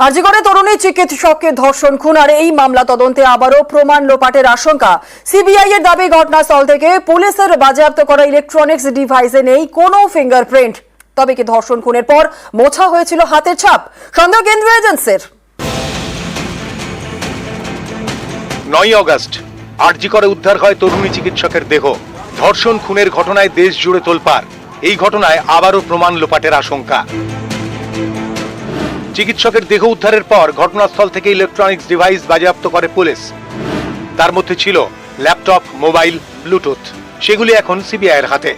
আরজিকরে তরুণী চিকিৎসককে ধর্ষণ খুন আর এই মামলা তদন্তে আবারও প্রমাণ লোপাটের আশঙ্কা। সিবিআই এর দাবি ঘটনাস্থল থেকে পুলিশের বাজেয়াপ্ত করা ইলেকট্রনিক্স ডিভাইসে নেই কোনো ফিঙ্গারপ্রিন্ট। তবে কি ধর্ষণ খুনের পর মোছা হয়েছিল হাতের ছাপ? সন্দেহ কেন্দ্রীয় এজেন্সির। 9 আগস্ট আরজিকরে উদ্ধার হয় তরুণী চিকিৎসকের দেহ। ধর্ষণ খুনের ঘটনায় দেশ জুড়ে তোলপাড়। এই ঘটনায় আবারও প্রমাণ লোপাটের আশঙ্কা। চিকিৎসকের দেহ উদ্ধারের পর ঘটনাস্থল থেকে ইলেকট্রনিক্স ডিভাইস বাজেয়াপ্ত করে পুলিশ। তার মধ্যে ছিল ল্যাপটপ, মোবাইল, ব্লুটুথ। সেগুলি এখন সিবিআই এর হাতে।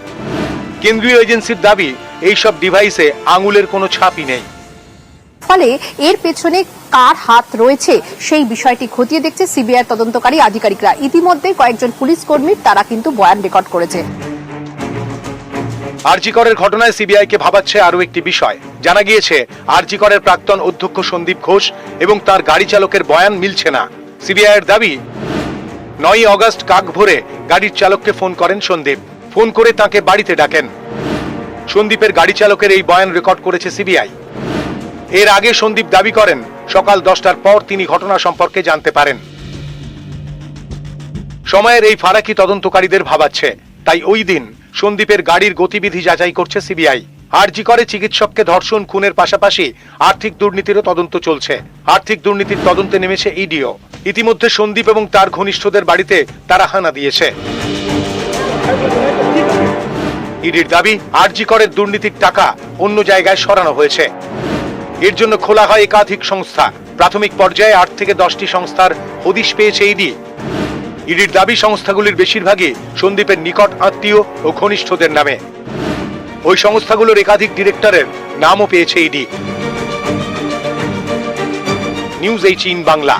কেন্দ্রীয় এজেন্সির দাবি, এইসব ডিভাইসে আঙুলের কোনো ছাপই নেই। ফলে এর পেছনে কার হাত রয়েছে সেই বিষয়টি খতিয়ে দেখছে সিবিআই তদন্তকারী আধিকারিকরা। ইতিমধ্যে কয়েকজন পুলিশ কর্মীর তারা কিন্তু বয়ান রেকর্ড করেছে। আরজিকরের ঘটনায় সিবিআইকে ভাবাচ্ছে আরও একটি বিষয়। জানা গিয়েছে আরজিকরের প্রাক্তন অধ্যক্ষ সন্দীপ ঘোষ এবং তার গাড়ি চালকের বয়ান মিলছে না। সিবিআই এর দাবি, 9 আগস্ট কাক ভোরে গাড়ির চালককে ফোন করেন সন্দীপ। ফোন করে তাকে বাড়িতে ডাকেন। সন্দীপের গাড়ি চালকের এই বয়ান রেকর্ড করেছে সিবিআই। এর আগে সন্দীপ দাবি করেন সকাল 10টার পর তিনি ঘটনা সম্পর্কে জানতে পারেন। সময়ের এই ফারাকি তদন্তকারীদের ভাবাচ্ছে। তাই ওই দিন সন্দীপের গাড়ির গতিবিধি যাচাই করছে সিবিআই। আরজিকরে চিকিৎসককে ধর্ষণ খুনের পাশাপাশি আর্থিক দুর্নীতিরও তদন্ত চলছে। আর্থিক দুর্নীতির তদন্তে নেমেছে ইডিও। ইতিমধ্যে সন্দীপ এবং তার ঘনিষ্ঠদের বাড়িতে তারা হানা দিয়েছে। ইডির দাবি, আরজিকরের দুর্নীতির টাকা অন্য জায়গায় সরানো হয়েছে। এর জন্য খোলা হয় একাধিক সংস্থা। প্রাথমিক পর্যায়ে 8 থেকে 10টি সংস্থার হদিশ পেয়েছে ইডি। ইডির দাবি, সংস্থাগুলির বেশিরভাগই সন্দীপের নিকট আত্মীয় ও ঘনিষ্ঠদের নামে। ওই সংস্থাগুলোর একাধিক ডিরেক্টরের নামও পেয়েছে ইডি। নিউজ 18 বাংলা।